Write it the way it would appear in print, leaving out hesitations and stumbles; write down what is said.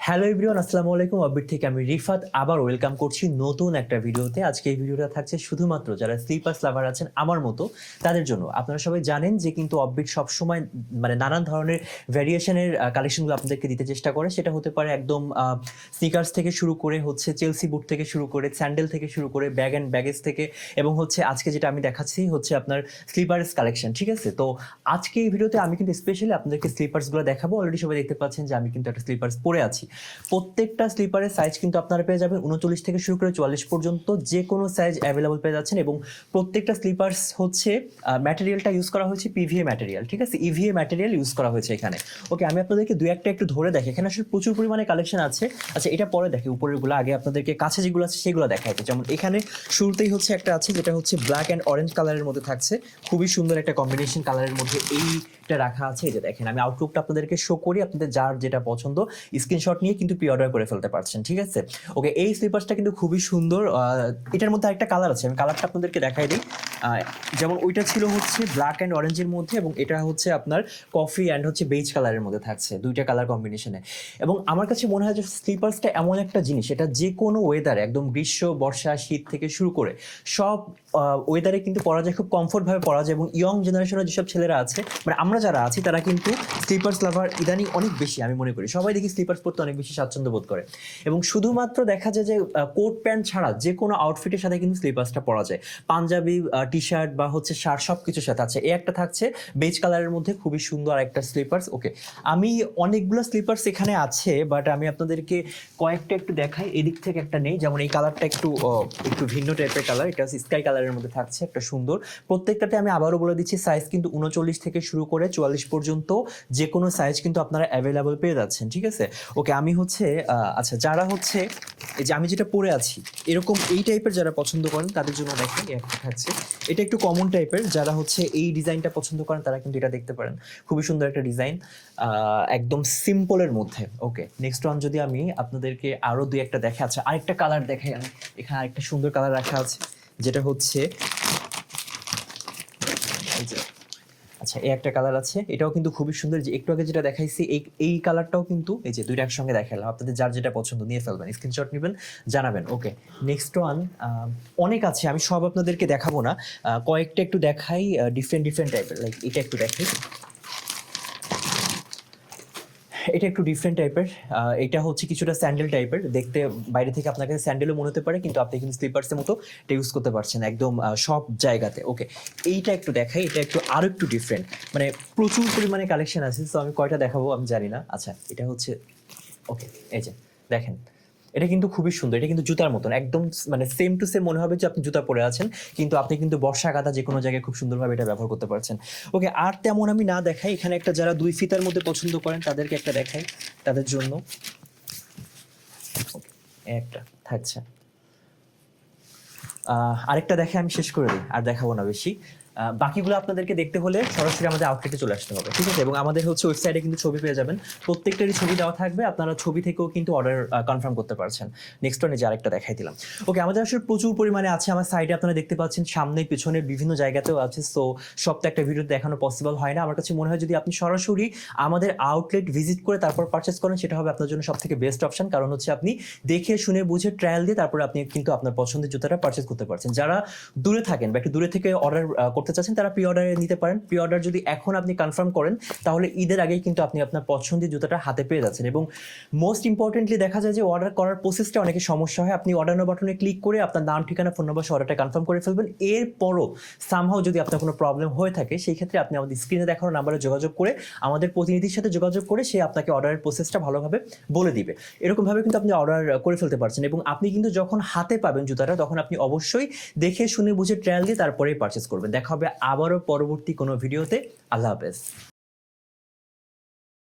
Hello everyone, আসসালামু আলাইকুম। Offbeat থেকে আমি রিফাত আবার ওয়েলকাম করছি নতুন একটা ভিডিওতে। আজকে এই ভিডিওটা থাকছে শুধুমাত্র যারা স্লিপার্স লাভার আছেন আমার মতো তাদের জন্য। আপনারা সবাই জানেন যে কিন্তু অববিট সবসময় নানান ধরনের ভ্যারিয়েশনের কালেকশনগুলো আপনাদেরকে দিতে চেষ্টা করে। সেটা হতে পারে একদম স্নিকার্স থেকে শুরু করে হচ্ছে চেলসি বুট থেকে শুরু করে স্যান্ডেল থেকে শুরু করে ব্যাগ অ্যান্ড ব্যাগেজ থেকে, এবং হচ্ছে আজকে যেটা আমি দেখাচ্ছি হচ্ছে আপনার স্লিপার্স কালেকশন। ঠিক আছে, তো আজকে এই ভিডিওতে আমি কিন্তু স্পেশালি আপনাদেরকে স্লিপার্সগুলো দেখাবো। অলরেডি সবাই দেখতে পাচ্ছেন যে আমি কিন্তু একটা স্লিপার্স পরে আছি। প্রত্যেকটা স্লিপারের সাইজ কিন্তু আপনারা পেয়ে যাবেন 39 থেকে শুরু করে 44 পর্যন্ত, যে কোনো সাইজ অ্যাভেলেবল পেয়ে যাচ্ছেন। এবং প্রত্যেকটা স্লিপার্স হচ্ছে ম্যাটেরিয়ালটা ইউজ করা হয়েছে পিভিএ ম্যাটেরিয়াল। ঠিক আছে, ইভিএ ম্যাটেরিয়াল ইউজ করা হয়েছে এখানে। ওকে, আমি আপনাদেরকে দু একটা একটু ধরে দেখি। এখানে আসলে প্রচুর পরিমাণে কালেকশন আছে। আচ্ছা, এটা পরে দেখি, উপরেরগুলো আগে আপনাদেরকে কাছে যেগুলো আছে সেগুলো দেখাইতে। যেমন এখানে শুরুতেই হচ্ছে একটা আছে যেটা হচ্ছে ব্ল্যাক অ্যান্ড অরেঞ্জ কালারের মধ্যে থাকছে, খুবই সুন্দর একটা কম্বিনেশন কালারের মধ্যে এইটা রাখা আছে। এই যে দেখেন, আমি আউটলুকটা আপনাদেরকে শো করি, আপনাদের যার যেটা পছন্দ স্ক্রিনশট নিয়ে কিন্তু প্রি অর্ডার করে ফেলতে পারছেন। ঠিক আছে, ওকে, এই স্লিপার্সটা কিন্তু খুবই সুন্দর। এটার মধ্যে একটা কালার আছে, আমি কালারটা আপনাদেরকে দেখাই দিই। যেমন ওইটা ছিল হচ্ছে ব্ল্যাক অ্যান্ড অরেঞ্জের মধ্যে, এবং এটা হচ্ছে আপনার কফি অ্যান্ড হচ্ছে বেজ কালারের মধ্যে থাকছে, দুইটা কালার কম্বিনেশনে। এবং আমার কাছে মনে হয় যে স্লিপার্সটা এমন একটা জিনিস, এটা যে কোনো ওয়েদারে, একদম গ্রীষ্ম বর্ষা শীত থেকে শুরু করে সব ওয়েদারে কিন্তু পরা যায়, খুব কমফোর্টভাবে পরা যায়। এবং ইয়ং জেনারেশনের যেসব ছেলেরা আছে, আমরা যারা আছি তারা কিন্তু স্লিপার্স লাভার ইদানিং অনেক বেশি, আমি মনে করি সবাই দেখি স্লিপার্স পরতে অনেক বেশি স্বাচ্ছন্দ্য বোধ করে। এবং শুধুমাত্র দেখা যায় যে কোট প্যান্ট ছাড়া যে কোনো আউটফিটের সাথে কিন্তু স্লিপার্সটা পরা যায়, পাঞ্জাবি টি শার্ট বা হচ্ছে শার্ট সব কিছুর সাথে আছে। এই একটা থাকছে বেজ কালারের মধ্যে, খুবই সুন্দর একটা স্লিপার্স। ওকে, আমি অনেকগুলো স্লিপার্স এখানে আছে, বাট আমি আপনাদেরকে কয়েকটা একটু দেখাই। এদিক থেকে একটা নেই, যেমন এই কালারটা একটু একটু ভিন্ন টাইপের কালার, এটা স্কাই কালারের মধ্যে থাকছে, একটা সুন্দর। প্রত্যেকটাতে আমি আবারও বলে দিচ্ছি সাইজ কিন্তু 39 থেকে শুরু করে 44 পর্যন্ত, যে কোনো সাইজ কিন্তু আপনারা অ্যাভেলেবল পেয়ে যাচ্ছেন। ঠিক আছে, ওকে, আমি হচ্ছে আচ্ছা, যারা হচ্ছে এই যে আমি যেটা পরে আছি এরকম এই টাইপের যারা পছন্দ করেন তাদের জন্য দেখেন একটা থাকছে, এটা একটু কমন টাইপের। যারা হচ্ছে এই ডিজাইনটা পছন্দ করেন তারা কিন্তু এটা দেখতে পারেন, খুবই সুন্দর একটা ডিজাইন, একদম সিম্পলের মধ্যে। ওকে, নেক্সট ওয়ান যদি আমি আপনাদেরকে আরও দুই একটা দেখে, আচ্ছা আরেকটা কালার দেখাই আমি। এখানে আরেকটা সুন্দর কালার রাখা আছে যেটা হচ্ছে, আচ্ছা এই একটা কালার আছে, এটাও কিন্তু খুবই সুন্দর। যে একটু আগে যেটা দেখাইছি এই কালারটাও কিন্তু, এই যে দুইটা একসঙ্গে দেখালাম, আপনাদের যার যেটা পছন্দ নিয়ে ফেলবেন, স্ক্রিনশট নেবেন, জানাবেন। ওকে, নেক্সট ওয়ান অনেক আছে, আমি সব আপনাদেরকে দেখাবো না, কয়েকটা একটু দেখাই ডিফারেন্ট টাইপের। লাইক এটা একটু দেখাই, এটা একটু ডিফারেন্ট টাইপের। এটা হচ্ছে কিছুটা স্যান্ডেল টাইপের দেখতে, বাইরে থেকে আপনার কাছে স্যান্ডেলও মনে হতে পারে, কিন্তু আপনি কিন্তু স্লিপার্সের মতো এটা ইউজ করতে পারছেন একদম সব জায়গাতে। ওকে, এইটা একটু দেখাই, এটা একটু আরও একটু ডিফারেন্ট, প্রচুর পরিমাণে কালেকশন আছে, তো আমি কয়টা দেখাবো আমি জানি না। আচ্ছা, এটা হচ্ছে, ওকে, এই যে দেখেন, এটা কিন্তু খুবই সুন্দর। এটা কিন্তু জুতার মতন একদম, সেম টু সেম মনে হবে যে আপনি জুতা পরে আছেন, কিন্তু আপনি কিন্তু বর্ষা কাদা যে কোনো জায়গায় খুব সুন্দরভাবে এটা ব্যবহার করতে পারছেন। ওকে, আর তেমন আমি না দেখাই। এখানে একটা যারা দুই ফিতার মধ্যে পছন্দ করেন তাদেরকে একটা দেখাই, তাদের জন্য একটা থাকছে। আরেকটা দেখে আমি শেষ করে দিই, আর দেখাবো না বেশি। বাকিগুলো আপনাদেরকে দেখতে হলে সরাসরি আমাদের আউটলেটে চলে আসতে হবে। ঠিক আছে, এবং আমাদের হচ্ছে ওয়েবসাইটে কিন্তু ছবি পেয়ে যাবেন, প্রত্যেকটারই ছবি দেওয়া থাকবে, আপনারা ছবি থেকেও কিন্তু অর্ডার কনফার্ম করতে পারছেন। নেক্সট ওয়ানে যে আরেকটা দেখাই দিলাম। ওকে, আমাদের আসলে প্রচুর পরিমাণে আছে, আমার সাইডে আপনারা দেখতে পাচ্ছেন, সামনে পিছনে বিভিন্ন জায়গাতেও আছে। সো সব তো একটা ভিডিও দেখানো পসিবল হয় না। আমার কাছে মনে হয় যদি আপনি সরাসরি আমাদের আউটলেট ভিজিট করে তারপর পারচেস করেন, সেটা হবে আপনার জন্য সব থেকে বেস্ট অপশন। কারণ হচ্ছে আপনি দেখে শুনে বুঝে ট্রায়াল দিয়ে তারপর আপনি কিন্তু আপনার পছন্দের জুতাটা পারচেস করতে পারছেন। যারা দূরে থাকেন বা একটু দূরে থেকে অর্ডার করতে চাচ্ছেন তারা প্রি অর্ডারে নিতে পারেন। প্রি অর্ডার যদি এখন আপনি কনফার্ম করেন তাহলে ঈদের আগেই কিন্তু আপনি আপনার পছন্দের জুতাটা হাতে পেয়ে যাচ্ছেন। এবং মোস্ট ইম্পর্টেন্টলি দেখা যায় যে অর্ডার করার প্রসেসটা অনেকে সমস্যা হয়। আপনি অর্ডার বাটনে ক্লিক করে আপনার নাম, ঠিকানা, ফোন নম্বর অর্ডারটা কনফার্ম করে ফেলবেন। এরপরও সামহাও যদি আপনার কোনো প্রবলেম হয়ে থাকে, সেই ক্ষেত্রে আপনি আমাদের স্ক্রিনে দেখানো নাম্বারে যোগাযোগ করে, আমাদের প্রতিনিধির সাথে যোগাযোগ করে সে আপনাকে অর্ডারের প্রসেসটা ভালোভাবে বলে দিবে। এরকমভাবে কিন্তু আপনি অর্ডার করে ফেলতে পারছেন। এবং আপনি কিন্তু যখন হাতে পাবেন জুতাটা, তখন আপনি অবশ্যই দেখে শুনে বুঝে ট্রায়াল দিয়ে তারপরেই পারচেস করবেন। দেখা হবে আবারও পরবর্তী কোনো ভিডিওতে। আল্লাহ হাফেজ।